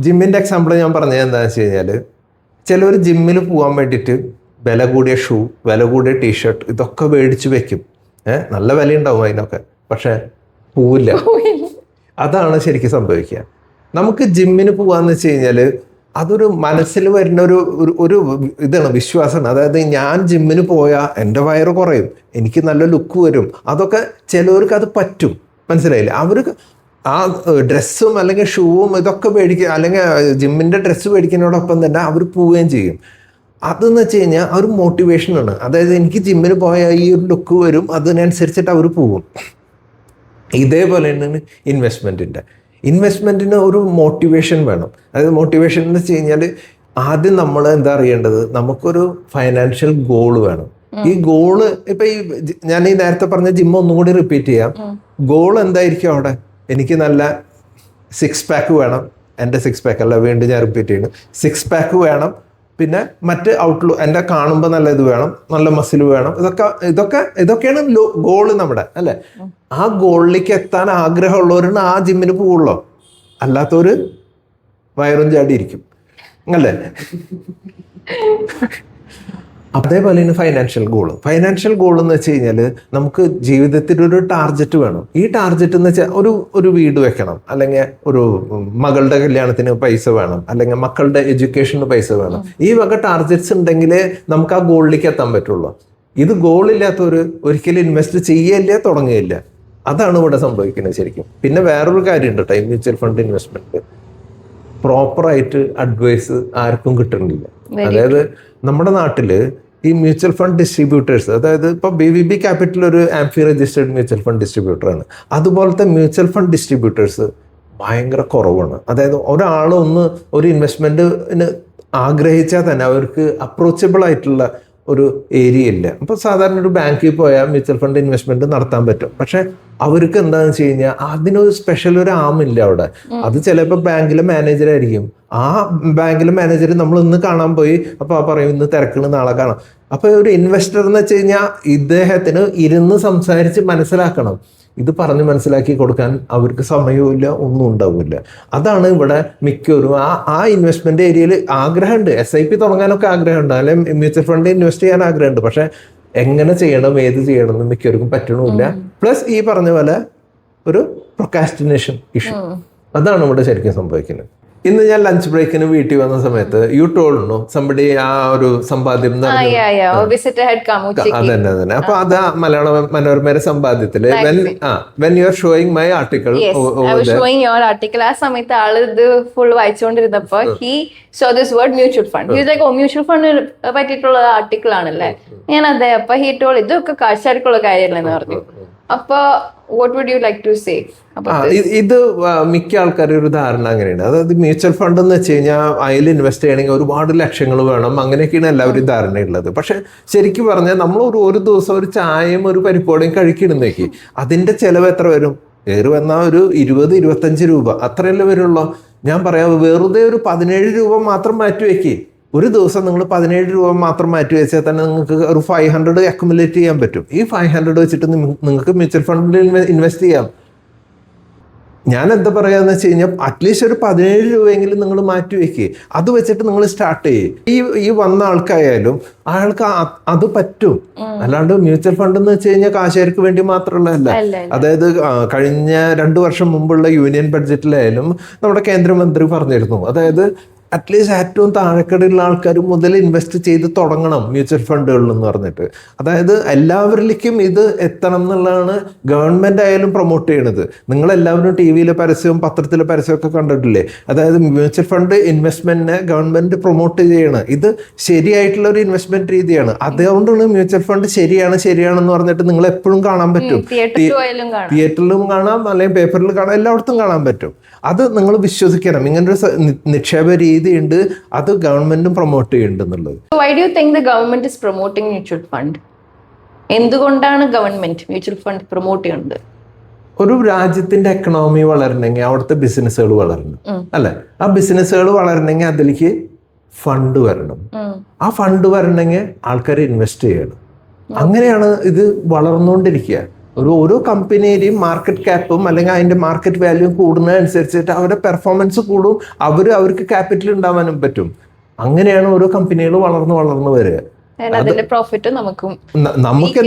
ജിമ്മിന്റെ എക്സാമ്പിൾ ഞാൻ പറഞ്ഞത് എന്താണെന്ന് വെച്ച് കഴിഞ്ഞാൽ, ചിലവർ ജിമ്മിൽ പോകാൻ വേണ്ടിയിട്ട് വില കൂടിയ ഷൂ, വില കൂടിയ ടീഷർട്ട് ഇതൊക്കെ മേടിച്ച് വെക്കും. നല്ല വില ഉണ്ടാവും അതിനൊക്കെ, പക്ഷെ പോവില്ല. അതാണ് ശരിക്കും സംഭവിക്കുക. നമുക്ക് ജിമ്മിന് പോകാന്ന് വെച്ച് കഴിഞ്ഞാൽ അതൊരു മനസ്സിൽ വരുന്ന ഒരു ഇതാണ്, വിശ്വാസമാണ്. അതായത് ഞാൻ ജിമ്മിന് പോയാൽ എൻ്റെ വയറ് കുറയും, എനിക്ക് നല്ല ലുക്ക് വരും. അതൊക്കെ ചിലവർക്ക് അത് പറ്റും, മനസ്സിലായില്ലേ? അവർക്ക് ആ ഡ്രസ്സും അല്ലെങ്കിൽ ഷൂവും ഇതൊക്കെ മേടിക്കുക, അല്ലെങ്കിൽ ജിമ്മിൻ്റെ ഡ്രസ്സ് മേടിക്കുന്നതോടൊപ്പം തന്നെ അവർ പോവുകയും ചെയ്യും. അതെന്ന് വെച്ച് കഴിഞ്ഞാൽ ഒരു മോട്ടിവേഷനാണ്. അതായത് എനിക്ക് ജിമ്മിന് പോയാൽ ഈ ഒരു ലുക്ക് വരും, അതിനനുസരിച്ചിട്ട് അവർ പോവും. ഇതേപോലെ തന്നെയാണ് ഇൻവെസ്റ്റ്മെൻറ്റിന് ഒരു മോട്ടിവേഷൻ വേണം. അതായത് മോട്ടിവേഷൻ എന്ന് വെച്ച് കഴിഞ്ഞാൽ ആദ്യം നമ്മൾ എന്താ അറിയേണ്ടത്, നമുക്കൊരു ഫൈനാൻഷ്യൽ ഗോൾ വേണം. ഈ ഗോള് ഇപ്പം ഞാൻ ഈ നേരത്തെ പറഞ്ഞ ജിമ്മ് ഒന്നും കൂടി റിപ്പീറ്റ് ചെയ്യാം. ഗോൾ എന്തായിരിക്കും അവിടെ? എനിക്ക് നല്ല 6 പാക്ക് വേണം. എൻ്റെ 6 പാക്ക് അല്ല, വീണ്ടും ഞാൻ റിപ്പീറ്റ് ചെയ്യുന്നു, 6 പാക്ക് വേണം. പിന്നെ മറ്റ് ഔട്ട്ലുക്ക് എൻ്റെ കാണുമ്പോൾ നല്ല ഇത് വേണം, നല്ല മസിൽ വേണം. ഇതൊക്കെയാണ് ഗോള് നമ്മുടെ, അല്ലേ? ആ ഗോളിലേക്ക് എത്താൻ ആഗ്രഹമുള്ളവരാണ് ആ ജിമ്മിന് പോവുള്ളൂ. അല്ലാത്തവർ വയറും ചാടിയിരിക്കും, അല്ലേ? അതേപോലെ തന്നെ ഫൈനാൻഷ്യൽ ഗോൾ എന്ന് വെച്ച് കഴിഞ്ഞാൽ നമുക്ക് ജീവിതത്തിൽ ഒരു ടാർഗറ്റ് വേണം. ഈ ടാർഗറ്റ് എന്ന് വെച്ചാൽ ഒരു വീട് വെക്കണം, അല്ലെങ്കിൽ ഒരു മകളുടെ കല്യാണത്തിന് പൈസ വേണം, അല്ലെങ്കിൽ മക്കളുടെ എഡ്യൂക്കേഷന് പൈസ വേണം. ഈ വക ടാർഗറ്റ്സ് ഉണ്ടെങ്കിൽ നമുക്ക് ആ ഗോളിലേക്ക് എത്താൻ പറ്റുള്ളൂ. ഇത് ഗോളില്ലാത്തവർ ഒരിക്കലും ഇൻവെസ്റ്റ് ചെയ്യില്ല, തുടങ്ങുകയില്ല. അതാണ് ഇവിടെ സംഭവിക്കുന്നത് ശരിക്കും. പിന്നെ വേറൊരു കാര്യമുണ്ട് കേട്ടോ, മ്യൂച്വൽ ഫണ്ട് ഇൻവെസ്റ്റ്മെന്റ് പ്രോപ്പറായിട്ട് അഡ്വൈസ് ആർക്കും കിട്ടുന്നില്ല. അതായത് നമ്മുടെ നാട്ടിൽ ഈ മ്യൂച്വൽ ഫണ്ട് ഡിസ്ട്രിബ്യൂട്ടേഴ്സ്, അതായത് ഇപ്പോൾ BVB ക്യാപിറ്റൽ ഒരു ആംഫി രജിസ്റ്റേർഡ് മ്യൂച്വൽ ഫണ്ട് ഡിസ്ട്രിബ്യൂട്ടറാണ്. അതുപോലത്തെ മ്യൂച്വൽ ഫണ്ട് ഡിസ്ട്രിബ്യൂട്ടേഴ്സ് ഭയങ്കര കുറവാണ്. അതായത് ഒരാൾ ഒരു ഇൻവെസ്റ്റ്മെൻറ്റിന് ആഗ്രഹിച്ചാൽ തന്നെ അവർക്ക് അപ്രോച്ചബിൾ ആയിട്ടുള്ള ഒരു ഏരിയ ഇല്ല. അപ്പോൾ സാധാരണ ഒരു ബാങ്കിൽ പോയാൽ മ്യൂച്വൽ ഫണ്ട് ഇൻവെസ്റ്റ്മെന്റ് നടത്താൻ പറ്റും. പക്ഷെ അവർക്ക് എന്താണെന്ന് വെച്ച് കഴിഞ്ഞാൽ അതിനൊരു സ്പെഷ്യൽ ഒരു ആമില്ല അവിടെ. അത് ചിലപ്പോൾ ബാങ്കിലെ മാനേജറായിരിക്കും. ആ ബാങ്കിലെ മാനേജർ നമ്മൾ ഇന്ന് കാണാൻ പോയി, അപ്പോൾ പറയും ഇന്ന് തിരക്കണ്, നാളെ കാണാം. അപ്പോൾ ഒരു ഇൻവെസ്റ്റർ എന്ന് വെച്ച് കഴിഞ്ഞാൽ ഇദ്ദേഹത്തിന് ഇരുന്ന് സംസാരിച്ച് മനസ്സിലാക്കണം. ഇത് പറഞ്ഞ് മനസ്സിലാക്കി കൊടുക്കാൻ അവർക്ക് സമയവുമില്ല, ഒന്നും ഉണ്ടാവില്ല. അതാണ് ഇവിടെ മിക്കവരും ആ ഇൻവെസ്റ്റ്മെന്റ് ഏരിയയിൽ ആഗ്രഹമുണ്ട്. SIP തുടങ്ങാനൊക്കെ ആഗ്രഹമുണ്ട്, അല്ലെങ്കിൽ മ്യൂച്വൽ ഫണ്ട് ഇൻവെസ്റ്റ് ചെയ്യാൻ ആഗ്രഹമുണ്ട്. പക്ഷെ എങ്ങനെ ചെയ്യണം, ഏത് ചെയ്യണം എന്ന് മിക്കവർക്കും പറ്റണമില്ല. പ്ലസ് ഈ പറഞ്ഞ പോലെ ഒരു പ്രൊക്കാസ്റ്റിനേഷൻ ഇഷ്യൂ, അതാണ് ഇവിടെ ശരിക്കും സംഭവിക്കുന്നത്. ഇന്ന് ഞാൻ ലഞ്ച് ബ്രേക്കിന് വീട്ടിൽ വന്ന സമയത്ത് യു ടോൾഡ് സംബഡി ആ ഒരു സമ്പാദ്യം അതന്നെ. അപ്പൊ അത് മലയാള മനോരമയുടെ സമ്പാദ്യത്തില് when you are showing my article, I was showing your article. ആ സമയത്ത് ആള് ഇത് full വായിച്ചുകൊണ്ടിരുന്നപ്പോ he saw this word mutual fund. He was like, oh, mutual fund പറ്റിയിട്ടുള്ള ആർട്ടിക്കിൾ ആണല്ലേ. ഞാൻ അതെ. അപ്പൊ he told ഇതൊക്കെ കാഴ്ചക്കാർക്കുള്ള കാര്യമല്ലെന്ന് പറഞ്ഞു. what would you like to say about this? ഇത് മിക്ക ആൾക്കാരുടെ ഒരു ധാരണ അങ്ങനെയാണ്. അതായത് മ്യൂച്വൽ ഫണ്ട് എന്ന് വെച്ച് കഴിഞ്ഞാൽ അതിൽ ഇൻവെസ്റ്റ് ചെയ്യണമെങ്കിൽ ഒരുപാട് ലക്ഷങ്ങൾ വേണം, അങ്ങനെയൊക്കെയാണ് എല്ലാവരും ധാരണയുള്ളത്. പക്ഷെ ശരിക്കും പറഞ്ഞാൽ നമ്മൾ ഒരു ദിവസം ഒരു ചായയും ഒരു പരിപ്പോടയും കഴിക്കണമെന്നേക്ക് അതിന്റെ ചെലവ് എത്ര വരും? ഏറി വന്നാൽ ഒരു 20-25 രൂപ അത്രയല്ലേ വരുള്ളൂ. ഞാൻ പറയാം, വെറുതെ ഒരു 17 രൂപ മാത്രം മാറ്റി വെക്കേ. ഒരു ദിവസം നിങ്ങൾ 17 രൂപ മാത്രം മാറ്റി വെച്ചാൽ തന്നെ നിങ്ങൾക്ക് ഒരു 500 അക്യുമുലേറ്റ് ചെയ്യാൻ പറ്റും. ഈ 500 വെച്ചിട്ട് നിങ്ങൾക്ക് മ്യൂച്വൽ ഫണ്ടിൽ ഇൻവെസ്റ്റ് ചെയ്യാം. ഞാൻ എന്താ പറയാന്ന് വെച്ച് കഴിഞ്ഞാൽ അറ്റ്ലീസ്റ്റ് ഒരു 17 രൂപയെങ്കിലും നിങ്ങൾ മാറ്റി വെക്കുക. അത് വെച്ചിട്ട് നിങ്ങൾ സ്റ്റാർട്ട് ചെയ്യും. ഈ വന്ന ആൾക്കായാലും അയാൾക്ക് അത് പറ്റും. അല്ലാണ്ട് മ്യൂച്വൽ ഫണ്ട് എന്ന് വെച്ച് കഴിഞ്ഞാൽ കാശുകാർക്ക് വേണ്ടി മാത്രമുള്ളതല്ല. അതായത് കഴിഞ്ഞ 2 വർഷം മുമ്പുള്ള യൂണിയൻ ബഡ്ജറ്റിലായാലും നമ്മുടെ കേന്ദ്രമന്ത്രി പറഞ്ഞിരുന്നു, അതായത് അറ്റ്ലീസ്റ്റ് ഏറ്റവും താഴെക്കടയുള്ള ആൾക്കാർ മുതൽ ഇൻവെസ്റ്റ് ചെയ്ത് തുടങ്ങണം മ്യൂച്വൽ ഫണ്ടുകളിൽ എന്ന് പറഞ്ഞിട്ട്. അതായത് എല്ലാവരിലേക്കും ഇത് എത്തണം എന്നുള്ളതാണ് ഗവൺമെൻറ് ആയാലും പ്രൊമോട്ട് ചെയ്യണത്. നിങ്ങളെല്ലാവരും ടി വിയിലെ പരസ്യവും പത്രത്തിലെ പരസ്യമൊക്കെ കണ്ടിട്ടില്ലേ? അതായത് മ്യൂച്വൽ ഫണ്ട് ഇൻവെസ്റ്റ്മെന്റിനെ ഗവൺമെൻറ് പ്രൊമോട്ട് ചെയ്യണം. ഇത് ശരിയായിട്ടുള്ള ഒരു ഇൻവെസ്റ്റ്മെന്റ് രീതിയാണ്. അതുകൊണ്ടാണ് മ്യൂച്വൽ ഫണ്ട് ശരിയാണെന്ന് പറഞ്ഞിട്ട് നിങ്ങൾ എപ്പോഴും കാണാൻ പറ്റും. തിയേറ്ററിലും കാണാം, അല്ലെങ്കിൽ പേപ്പറിൽ കാണാം, എല്ലായിടത്തും കാണാൻ പറ്റും. അത് നിങ്ങൾ വിശ്വസിക്കണം. ഇങ്ങനൊരു നിക്ഷേപ രീതി ഉണ്ട്, അത് ഗവൺമെന്റും promote ചെയ്യുന്നുള്ളത്. Why do you think the government is promoting mutual fund? എന്തുകൊണ്ടാണ് ഗവൺമെന്റ് മ്യൂച്വൽ ഫണ്ട് പ്രൊമോട്ട് ചെയ്യുന്നത്? ഒരു രാജ്യത്തിന്റെ എക്കണോമി വളരണമെങ്കിൽ അവിടുത്തെ ബിസിനസ്സുകൾ വളരണം, അല്ലെ? ആ ബിസിനസ്സുകൾ വളരണമെങ്കിൽ അതിലേക്ക് ഫണ്ട് വരണം. ആ ഫണ്ട് വരണമെങ്കിൽ ആൾക്കാർ ഇൻവെസ്റ്റ് ചെയ്യണം. അങ്ങനെയാണ് ഇത് വളർന്നുകൊണ്ടിരിക്കുക. ഓരോ കമ്പനിയുടെയും മാർക്കറ്റ് ക്യാപ്പും അല്ലെങ്കിൽ അതിന്റെ മാർക്കറ്റ് വാല്യൂം കൂടുന്നതനുസരിച്ചിട്ട് അവരുടെ പെർഫോമൻസ് കൂടും, അവർക്ക് ക്യാപിറ്റൽ ഉണ്ടാവാനും പറ്റും. അങ്ങനെയാണ് ഓരോ കമ്പനികൾ വളർന്നു വരിക. നമുക്ക്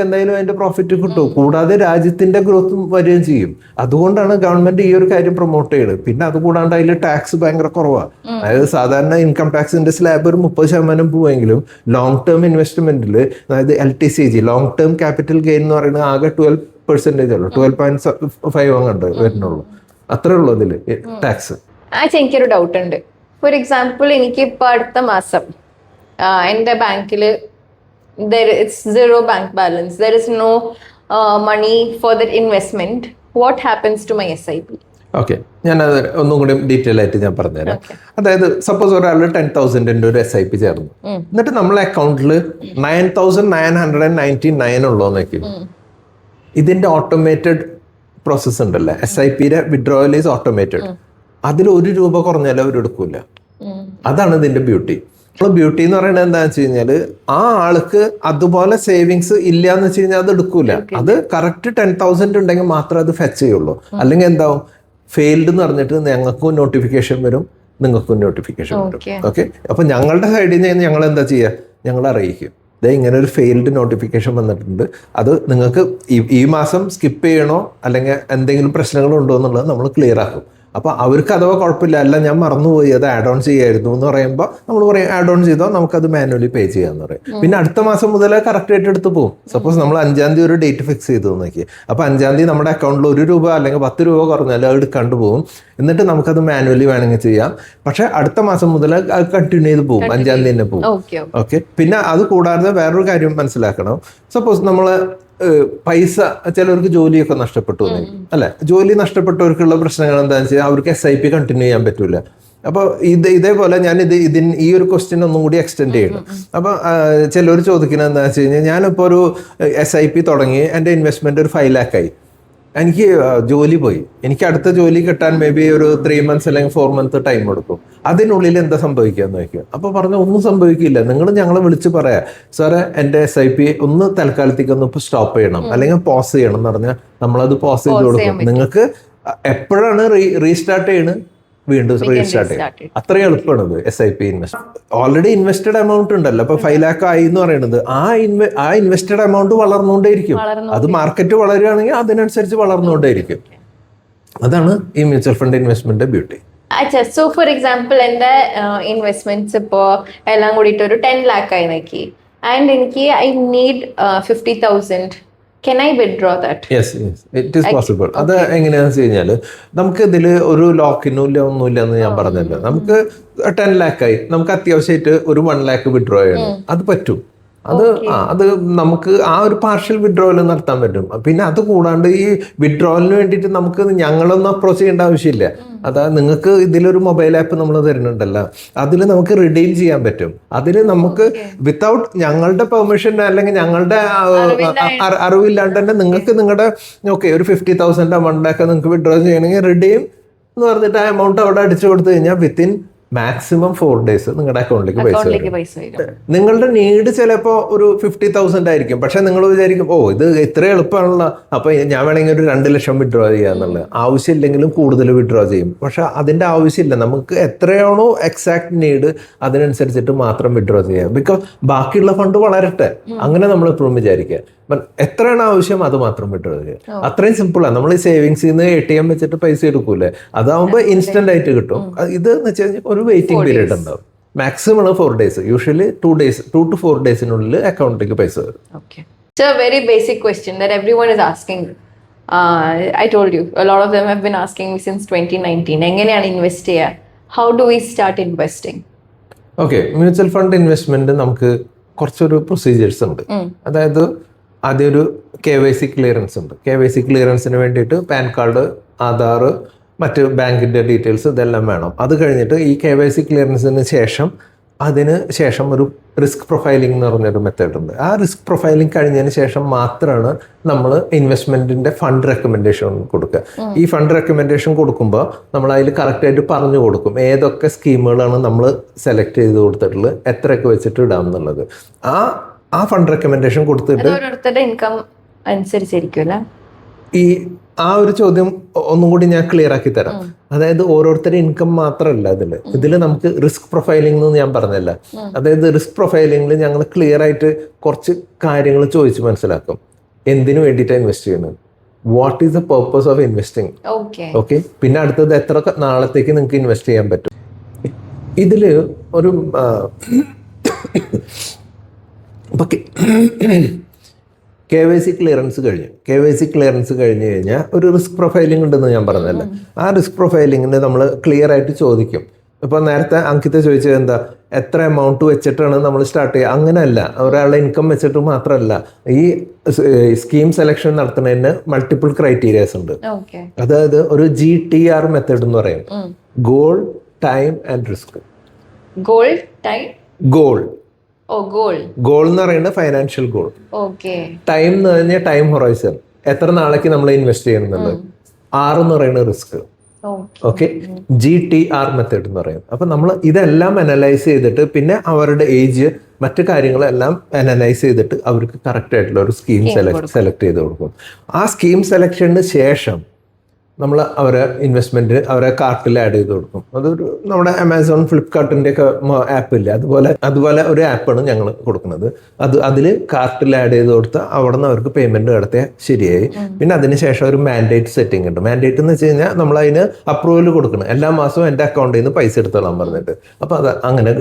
എന്തായാലും അതിന്റെ പ്രോഫിറ്റ് കിട്ടും. കൂടാതെ രാജ്യത്തിന്റെ ഗ്രോത്തും വരികയും ചെയ്യും. അതുകൊണ്ടാണ് ഗവൺമെന്റ് ഈ ഒരു കാര്യം പ്രൊമോട്ട് ചെയ്യുന്നത്. പിന്നെ അതുകൂടാണ്ട് അതിൽ ടാക്സ് ഭയങ്കര കുറവാണ്. അതായത് സാധാരണ ഇൻകം ടാക്സിന്റെ സ്ലാബ് ഒരു 30% പോവെങ്കിലും ലോങ് ടേം ഇൻവെസ്റ്റ്മെന്റിൽ, അതായത് LTCG long term capital gain എന്ന് പറയുന്നത് ആകെ 12% ഉള്ളൂ. 12.5 അങ്ങോട്ട് വരുന്നുള്ളൂ. അത്രേ ഉള്ളൂ അതില് ടാക്സ്. എനിക്കൊരു ഡൗട്ട് ഉണ്ട്. ഫോർ എക്സാമ്പിൾ, എനിക്ക് ഇപ്പൊ അടുത്ത മാസം എൻ്റെ ബാങ്കിൽ it's zero bank balance, there is no money for that investment. What happens to my SIP? Okay, ഞാനത് ഒന്നും കൂടി ഡീറ്റെയിൽ ആയിട്ട് ഞാൻ പറഞ്ഞുതരാം. അതായത് സപ്പോസ് ഒരാൾ 10,000 ഒരു SIP ചേർന്നു, എന്നിട്ട് നമ്മളെ അക്കൗണ്ടിൽ 9,999 ഉള്ളോന്നൊക്കെ. ഇതിന്റെ ഓട്ടോമേറ്റഡ് പ്രോസസ് ഉണ്ടല്ലേ, SIPയുടെ വിഡ്രോവൽ ഈസ് ഓട്ടോമേറ്റഡ്. അതിൽ 1 രൂപ കുറഞ്ഞാലും അവർ എടുക്കൂല. അതാണ് ഇതിന്റെ ബ്യൂട്ടി. ബ്യൂട്ടി എന്ന് പറയുന്നത് എന്താണെന്ന് വെച്ച് കഴിഞ്ഞാൽ ആ ആൾക്ക് അതുപോലെ സേവിങ്സ് ഇല്ല എന്ന് വെച്ച് കഴിഞ്ഞാൽ അത് എടുക്കൂല. അത് കറക്റ്റ് 10,000 ഉണ്ടെങ്കിൽ മാത്രമേ അത് ഫെച്ച് ചെയ്യുള്ളൂ. അല്ലെങ്കിൽ എന്താവും, ഫെയിൽഡ് എന്ന് പറഞ്ഞിട്ട് ഞങ്ങൾക്കും നോട്ടിഫിക്കേഷൻ വരും, നിങ്ങൾക്കും നോട്ടിഫിക്കേഷൻ വരും. ഓക്കെ, അപ്പൊ ഞങ്ങളുടെ സൈഡിൽ നിന്ന് ഞങ്ങൾ എന്താ ചെയ്യുക, ഞങ്ങൾ അറിയിക്കും, ഇങ്ങനെ ഒരു ഫെയിൽഡ് നോട്ടിഫിക്കേഷൻ വന്നിട്ടുണ്ട്, അത് നിങ്ങൾക്ക് ഈ മാസം സ്കിപ്പ് ചെയ്യണോ അല്ലെങ്കിൽ എന്തെങ്കിലും പ്രശ്നങ്ങളുണ്ടോ എന്നുള്ളത് നമ്മൾ ക്ലിയർ ആക്കും. അപ്പോൾ അവർക്ക് അഥവാ കുഴപ്പമില്ല, അല്ല ഞാൻ മറന്നുപോയി അത് ആഡ് ഓൺ ചെയ്യായിരുന്നു എന്ന് പറയുമ്പോൾ നമ്മൾ പറയും ആഡ് ഓൺ ചെയ്തോ, നമുക്കത് മാനുവലി പേ ചെയ്യാന്ന് പറയും. പിന്നെ അടുത്ത മാസം മുതൽ കറക്റ്റ് ആയിട്ട് എടുത്ത് പോകും. സപ്പോസ് നമ്മൾ 5-ാം തീയതി ഒരു ഡേറ്റ് ഫിക്സ് ചെയ്തു നോക്കി, അപ്പോൾ 5-ാം തീയതി നമ്മുടെ അക്കൗണ്ടിൽ 1 രൂപ അല്ലെങ്കിൽ 10 രൂപ കുറഞ്ഞാലും അത് എടുക്കാണ്ട് പോകും. എന്നിട്ട് നമുക്കത് മാനുവലി വേണമെങ്കിൽ ചെയ്യാം. പക്ഷെ അടുത്ത മാസം മുതൽ അത് കണ്ടിന്യൂ ചെയ്ത് പോകും, 5-ാം തീയതി തന്നെ പോകും. ഓക്കെ, പിന്നെ അത് കൂടാതെ വേറൊരു കാര്യം മനസ്സിലാക്കണം. സപ്പോസ് നമ്മൾ പൈസ, ചിലവർക്ക് ജോലിയൊക്കെ നഷ്ടപ്പെട്ടു അല്ലെ, ജോലി നഷ്ടപ്പെട്ടവർക്കുള്ള പ്രശ്നങ്ങൾ എന്താണെന്ന് വെച്ചാൽ അവർക്ക് SIP കണ്ടിന്യൂ ചെയ്യാൻ പറ്റൂല. അപ്പോൾ ഇതേപോലെ ഞാൻ ഈ ഒരു ക്വസ്റ്റ്യൻ ഒന്നും കൂടി എക്സ്റ്റെൻഡ് ചെയ്യണം. അപ്പോൾ ചിലർ ചോദിക്കുന്നത് എന്താണെന്ന് വെച്ച് കഴിഞ്ഞാൽ, ഞാനിപ്പോൾ ഒരു SIP തുടങ്ങി, എൻ്റെ ഇൻവെസ്റ്റ്മെന്റ് ഒരു 5 lakh ആയി, എനിക്ക് ജോലി പോയി, എനിക്ക് അടുത്ത ജോലി കിട്ടാൻ മേ ബി ഒരു 3 months അല്ലെങ്കിൽ 4 months ടൈം എടുക്കും. അതിനുള്ളിൽ എന്താ സംഭവിക്കാന്ന് നോക്കുക. അപ്പോൾ പറഞ്ഞു ഒന്നും സംഭവിക്കില്ല, നിങ്ങൾ ഞങ്ങളെ വിളിച്ച് പറയാ, സാറേ എൻ്റെ SIP ഒന്ന് തൽക്കാലത്തേക്ക് ഒന്ന് ഇപ്പോൾ സ്റ്റോപ്പ് ചെയ്യണം അല്ലെങ്കിൽ പോസ് ചെയ്യണം എന്ന് പറഞ്ഞാൽ നമ്മളത് പോസ് ചെയ്ത് കൊടുക്കും. നിങ്ങൾക്ക് എപ്പോഴാണ് റീസ്റ്റാർട്ട് ചെയ്യണത്, വീണ്ടും റീസ്റ്റാർട്ട് ചെയ്യും. അത്രയും എളുപ്പമാണത് SIP invest. Already invested amount ഉണ്ടല്ലോ, ഇപ്പൊ 5 lakh ആയി എന്ന് പറയുന്നത് ആ ഇൻവെസ്റ്റഡ് എമൗണ്ട് വളർന്നുകൊണ്ടേയിരിക്കും. അത് മാർക്കറ്റ് വളരുകയാണെങ്കിൽ അതിനനുസരിച്ച് വളർന്നുകൊണ്ടേയിരിക്കും. അതാണ് ഈ mutual fund investment beauty. So for example, എൻ്റെ ഇൻവെസ്റ്റ്മെന്റ്സ് ഇപ്പോൾ എല്ലാം കൂടിയിട്ട് ഒരു 10 lakh ആയി നോക്കി, ആൻഡ് എനിക്ക് I need 50,000. Can I withdraw that? Yes, it is possible. അത് എങ്ങനെയാണെന്ന് വെച്ച് കഴിഞ്ഞാൽ, നമുക്ക് ഇതിൽ ഒരു ലോക്കിനും ഇല്ല ഒന്നുമില്ല എന്ന് ഞാൻ പറഞ്ഞല്ലോ. നമുക്ക് 10 lakh ആയി, നമുക്ക് അത്യാവശ്യമായിട്ട് ഒരു 1 lakh വിഡ്രോ ചെയ്യണം, അത് പറ്റും. അത് നമുക്ക് ആ ഒരു പാർഷ്യൽ വിഡ്രോവൽ നടത്താൻ പറ്റും. പിന്നെ അത് കൂടാണ്ട് ഈ വിഡ്രോവലിന് വേണ്ടിയിട്ട് നമുക്ക് ഞങ്ങളൊന്നും അപ്രോച്ച് ചെയ്യേണ്ട ആവശ്യമില്ല. അതാ നിങ്ങൾക്ക് ഇതിലൊരു മൊബൈൽ ആപ്പ് നമ്മൾ തരുന്നുണ്ടല്ലോ, അതിൽ നമുക്ക് റിഡീം ചെയ്യാൻ പറ്റും. അതിൽ നമുക്ക് വിത്തൗട്ട് ഞങ്ങളുടെ പെർമിഷൻ അല്ലെങ്കിൽ ഞങ്ങളുടെ അറിവില്ലാണ്ട് തന്നെ നിങ്ങൾക്ക് നിങ്ങളുടെ ഒരു 50,000 എമൗണ്ടൊക്കെ നിങ്ങൾക്ക് വിഡ്രോ ചെയ്യണമെങ്കിൽ റിഡീം എന്ന് പറഞ്ഞിട്ട് ആ എമൗണ്ട് അവിടെ അടിച്ചു കൊടുത്തു കഴിഞ്ഞാൽ വിത്തിൻ മാക്സിമം 4 days നിങ്ങളുടെ അക്കൗണ്ടിലേക്ക് പൈസ വരും. നിങ്ങളുടെ നീഡ് ചിലപ്പോൾ ഒരു 50,000 ആയിരിക്കും. പക്ഷെ നിങ്ങൾ വിചാരിക്കും ഇത് ഇത്ര എളുപ്പമാണല്ലോ, അപ്പൊ ഞാൻ വേണമെങ്കിൽ ഒരു 2 ലക്ഷം വിഡ്രോ ചെയ്യാന്നുള്ളത്. ആവശ്യമില്ലെങ്കിലും കൂടുതൽ വിഡ്രോ ചെയ്യും. പക്ഷെ അതിന്റെ ആവശ്യമില്ല. നമുക്ക് എത്രയാണോ എക്സാക്ട് നീഡ് അതിനനുസരിച്ചിട്ട് മാത്രം വിഡ്രോ ചെയ്യാം. ബിക്കോസ് ബാക്കിയുള്ള ഫണ്ട് വളരട്ടെ, അങ്ങനെ നമ്മൾ എപ്പോഴും വിചാരിക്കുക. എത്രയാണ് ആവശ്യം അത് മാത്രം വിഡ്രോ ചെയ്യുക. അത്രയും സിമ്പിളാണ്. നമ്മൾ ഈ സേവിങ്സിൽ നിന്ന് ATM വെച്ചിട്ട് പൈസ എടുക്കൂലേ, അതാവുമ്പോൾ ഇൻസ്റ്റന്റ് ആയിട്ട് കിട്ടും. ഇത് എന്ന് വെച്ച് കഴിഞ്ഞാൽ ഒരു വെയിറ്റിംഗ് പീരീഡ് ഉണ്ടാവും. Maximum 4 days, usually 2 to 4 days അക്കൗണ്ടിലേക്ക് പൈസ വരും. It's a very basic question that everyone is asking. I told you, a lot of them have been asking me since 2019. എങ്ങനെയാണ് ഇൻവെസ്റ്റ് ചെയ്യുക? How do we start investing? Okay, mutual fund investment നമുക്ക് കുറച്ചൊരു പ്രൊസീജിയേഴ്സ് ഉണ്ട്. അതായത് ആദ്യം ഒരു KYC ക്ലിയറൻസ് ഉണ്ട്. KYC ക്ലിയറൻസിന് വേണ്ടിയിട്ട് പാൻ കാർഡ്, ആധാർ, മറ്റ് ബാങ്കിൻ്റെ ഡീറ്റെയിൽസ് ഇതെല്ലാം വേണം. അത് കഴിഞ്ഞിട്ട് ഈ KYC ക്ലിയറൻസിന് ശേഷം ഒരു റിസ്ക് പ്രൊഫൈലിംഗ് എന്ന് പറഞ്ഞൊരു മെത്തേഡ് ഉണ്ട്. ആ റിസ്ക് പ്രൊഫൈലിംഗ് കഴിഞ്ഞതിന് ശേഷം മാത്രമാണ് നമ്മൾ ഇൻവെസ്റ്റ്മെന്റിന്റെ ഫണ്ട് റെക്കമെൻഡേഷൻ കൊടുക്കുക. ഈ ഫണ്ട് റെക്കമെൻഡേഷൻ കൊടുക്കുമ്പോൾ നമ്മൾ അതിൽ കറക്റ്റായിട്ട് പറഞ്ഞു കൊടുക്കും ഏതൊക്കെ സ്കീമുകളാണ് നമ്മൾ സെലക്ട് ചെയ്ത് കൊടുത്തിട്ടുള്ളത്, എത്രയൊക്കെ വെച്ചിട്ട് ഇടാം എന്നുള്ളത്. ആ ഫണ്ട് റെക്കമെൻഡേഷൻ കൊടുത്തിട്ട് ഓരോരുത്തരുടെ ഇൻകം അനുസരിച്ചിരിക്കും. ആ ഒരു ചോദ്യം ഒന്നും കൂടി ഞാൻ ക്ലിയർ ആക്കി തരാം. അതായത് ഓരോരുത്തരുടെ ഇൻകം മാത്രമല്ല ഇതിൽ നമുക്ക് റിസ്ക് പ്രൊഫൈലിംഗ് എന്ന് ഞാൻ പറഞ്ഞല്ല. അതായത് റിസ്ക് പ്രൊഫൈലിംഗിൽ ഞങ്ങൾ ക്ലിയർ ആയിട്ട് കുറച്ച് കാര്യങ്ങൾ ചോദിച്ച് മനസ്സിലാക്കും. എന്തിനു വേണ്ടിയിട്ടാണ് ഇൻവെസ്റ്റ് ചെയ്യുന്നത്, what is the purpose of investing, okay. പിന്നെ അടുത്തത് എത്ര നാളത്തേക്ക് നിങ്ങൾക്ക് ഇൻവെസ്റ്റ് ചെയ്യാൻ പറ്റും. ഇതില് ഒരു KYC ക്ലിയറൻസ് കഴിഞ്ഞ് കഴിഞ്ഞാൽ ഒരു റിസ്ക് പ്രൊഫൈലിംഗ് ഉണ്ടെന്ന് ഞാൻ പറഞ്ഞല്ലോ. ആ റിസ്ക് പ്രൊഫൈലിങ്ങിന് നമ്മൾ ക്ലിയർ ആയിട്ട് ചോദിക്കും. ഇപ്പോൾ നേരത്തെ അങ്കിത ചോദിച്ചത് എന്താ, എത്ര എമൗണ്ട് വെച്ചിട്ടാണ് നമ്മൾ സ്റ്റാർട്ട് ചെയ്യുക? അങ്ങനെയല്ല, ഒരാളുടെ ഇൻകം വെച്ചിട്ട് മാത്രമല്ല. ഈ സ്കീം സെലക്ഷൻ നടത്തുന്നതിന് മൾട്ടിപ്പിൾ ക്രൈറ്റീരിയാസ് ഉണ്ട്. അതായത് ഒരു GTR മെത്തേഡ് എന്ന് പറയും, goal, time and risk. Goal എന്ന് പറയുന്നത് ഫൈനാൻഷ്യൽ ഗോൾ. ടൈം എന്ന് പറഞ്ഞാൽ ടൈം ഹൊറൈസൺ, എത്ര നാളേക്ക് നമ്മൾ ഇൻവെസ്റ്റ് ചെയ്യണമെന്നുള്ളത്. R എന്ന് പറയുന്നത് റിസ്ക്. ഓക്കെ, GTR മെത്തേഡ് എന്ന് പറയും. അപ്പൊ നമ്മൾ ഇതെല്ലാം അനലൈസ് ചെയ്തിട്ട് പിന്നെ അവരുടെ ഏജ്, മറ്റു കാര്യങ്ങളെല്ലാം അനലൈസ് ചെയ്തിട്ട് അവർക്ക് കറക്റ്റ് ആയിട്ടുള്ള ഒരു സ്കീം സെലക്ട് ചെയ്ത് കൊടുക്കും. ആ സ്കീം സെലക്ഷന് ശേഷം നമ്മൾ അവരെ ഇൻവെസ്റ്റ്മെന്റ് അവരെ കാർട്ടിൽ ആഡ് ചെയ്ത് കൊടുക്കും. അതൊരു നമ്മുടെ ആമസോൺ, ഫ്ലിപ്കാർട്ടിന്റെ ഒക്കെ ആപ്പ് ഇല്ലേ, അതുപോലെ ഒരു ആപ്പാണ് ഞങ്ങൾ കൊടുക്കുന്നത്. അതിൽ കാർട്ടിൽ ആഡ് ചെയ്ത് കൊടുത്താൽ അവിടെ നിന്ന് അവർക്ക് പേയ്മെന്റ് നടത്തിയാൽ ശരിയായി. പിന്നെ അതിനുശേഷം ഒരു മാൻഡേറ്റ് സെറ്റിംഗ് ഉണ്ട്. മാൻഡേറ്റ് എന്ന് വെച്ച് കഴിഞ്ഞാൽ നമ്മൾ അതിന് അപ്രൂവൽ കൊടുക്കണം. എല്ലാ മാസവും എൻ്റെ അക്കൗണ്ടിൽ നിന്ന് പൈസ എടുത്തോളാൻ പറഞ്ഞിട്ട്. അപ്പോൾ അത് അങ്ങനെ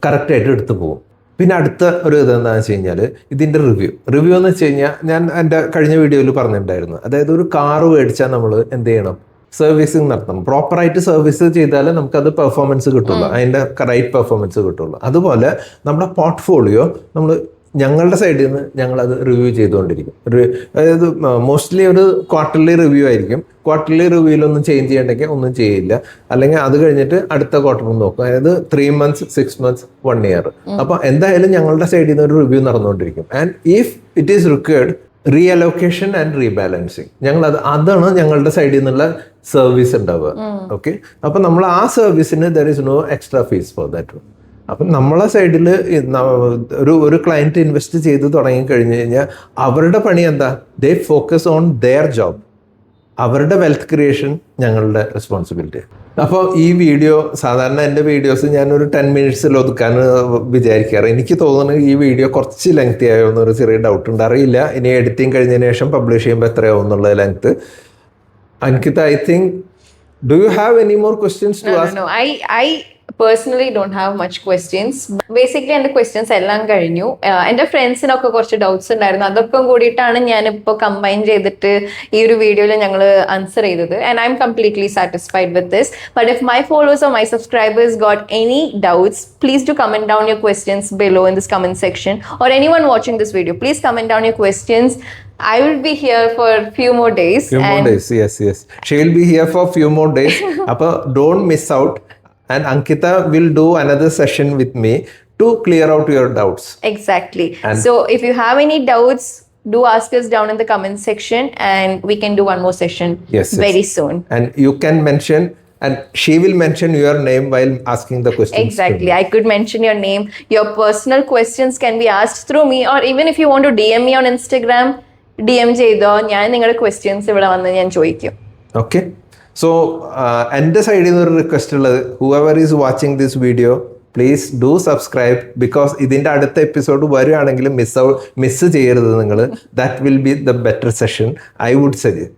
കറക്റ്റായിട്ട് എടുത്തു പോകും. പിന്നെ അടുത്ത ഒരു ഇതെന്താണെന്ന് വെച്ച് കഴിഞ്ഞാൽ ഇതിൻ്റെ റിവ്യൂ എന്ന് വെച്ച് കഴിഞ്ഞാൽ ഞാൻ എൻ്റെ കഴിഞ്ഞ വീഡിയോയിൽ പറഞ്ഞിട്ടുണ്ടായിരുന്നു. അതായത് ഒരു കാറ് മേടിച്ചാൽ നമ്മൾ എന്ത് ചെയ്യണം, സർവീസിങ് നടത്തണം. പ്രോപ്പറായിട്ട് സർവീസ് ചെയ്താലേ നമുക്കത് പെർഫോമൻസ് കിട്ടുള്ളൂ, അതിൻ്റെ റൈറ്റ് പെർഫോമൻസ് കിട്ടുള്ളൂ. അതുപോലെ നമ്മുടെ പോർട്ട്ഫോളിയോ നമ്മൾ ഞങ്ങളുടെ സൈഡിൽ നിന്ന് ഞങ്ങളത് റിവ്യൂ ചെയ്തുകൊണ്ടിരിക്കും. അതായത് മോസ്റ്റ്ലി ഒരു ക്വാർട്ടർലി റിവ്യൂ ആയിരിക്കും. ക്വാർട്ടർലി റിവ്യൂലൊന്നും ചേഞ്ച് ചെയ്യണമെങ്കിൽ ഒന്നും ചെയ്യില്ല. അല്ലെങ്കിൽ അത് കഴിഞ്ഞിട്ട് അടുത്ത ക്വാർട്ടർ നോക്കും. അതായത് 3 months, 6 months, 1 year. അപ്പൊ എന്തായാലും ഞങ്ങളുടെ സൈഡിൽ നിന്ന് ഒരു റിവ്യൂ നടന്നുകൊണ്ടിരിക്കും. And if it is required reallocation and rebalancing, അതാണ് ഞങ്ങളുടെ സൈഡിൽ നിന്നുള്ള സർവീസ് ഉണ്ടാവുക. ഓക്കെ, അപ്പൊ നമ്മൾ ആ സർവീസിന് there is no extra fees for that. അപ്പം നമ്മളെ സൈഡിൽ ഒരു ക്ലയൻറ്റ് ഇൻവെസ്റ്റ് ചെയ്ത് തുടങ്ങി കഴിഞ്ഞ് കഴിഞ്ഞാൽ അവരുടെ പണി എന്താ, ദേ ഫോക്കസ് ഓൺ ദെയർ ജോബ്. അവരുടെ വെൽത്ത് ക്രിയേഷൻ ഞങ്ങളുടെ റെസ്പോൺസിബിലിറ്റി. അപ്പോൾ ഈ വീഡിയോ, സാധാരണ എൻ്റെ വീഡിയോസ് ഞാനൊരു 10 minutes ഒതുക്കാൻ വിചാരിക്കാറ്. എനിക്ക് തോന്നുന്നത് ഈ വീഡിയോ കുറച്ച് ലെങ്തി ആയോ എന്നൊരു ചെറിയ ഡൗട്ട് ഉണ്ട്. അറിയില്ല ഇനി എഡിറ്റിംഗ് കഴിഞ്ഞതിന് ശേഷം പബ്ലിഷ് ചെയ്യുമ്പോൾ എത്രയാവും എന്നുള്ള length. Ankita, I think, do you have any more questions to ask? No. Personally don't have much questions. Basically എൻ്റെ ക്വസ്റ്റ്യൻസ് എല്ലാം കഴിഞ്ഞു. എൻ്റെ ഫ്രണ്ട്സിനൊക്കെ കുറച്ച് ഡൗട്ട്സ് ഉണ്ടായിരുന്നു. അതൊക്കെ കൂടിയിട്ടാണ് ഞാനിപ്പോൾ കമ്പൈൻ ചെയ്തിട്ട് ഈ ഒരു വീഡിയോയിൽ ഞങ്ങൾ ആൻസർ ചെയ്തത്. And I am completely satisfied with this. But if my followers or my subscribers got any doubts, please do comment down your questions below in this comment section, or anyone watching this video, please comment down your questions. I will be here for few more days. Yes. She will be here for few more days. Appa don't miss out. And Ankita will do another session with me to clear out your doubts. Exactly. And so if you have any doubts, do ask us down in the comment section, and we can do one more session very soon. And you can mention, and she will mention your name while asking the questions. Exactly. I could mention your name. Your personal questions can be asked through me, or even if you want to DM me on Instagram, DM ചെയ്തോ, ഞാൻ നിങ്ങളുടെ ക്വസ്റ്റ്യൻസ് ഇവിടെ വന്ന് ഞാൻ ചോദിക്കും. Okay. So എൻ്റെ സൈഡിൽ നിന്ന് ഒരു റിക്വസ്റ്റ് ഉള്ളത്, whoever is watching this video, please do subscribe, because ഇതിൻ്റെ അടുത്ത എപ്പിസോഡ് വരുവാണെങ്കിലും മിസ് ചെയ്യരുത് നിങ്ങൾ. That will be the better session, I would suggest.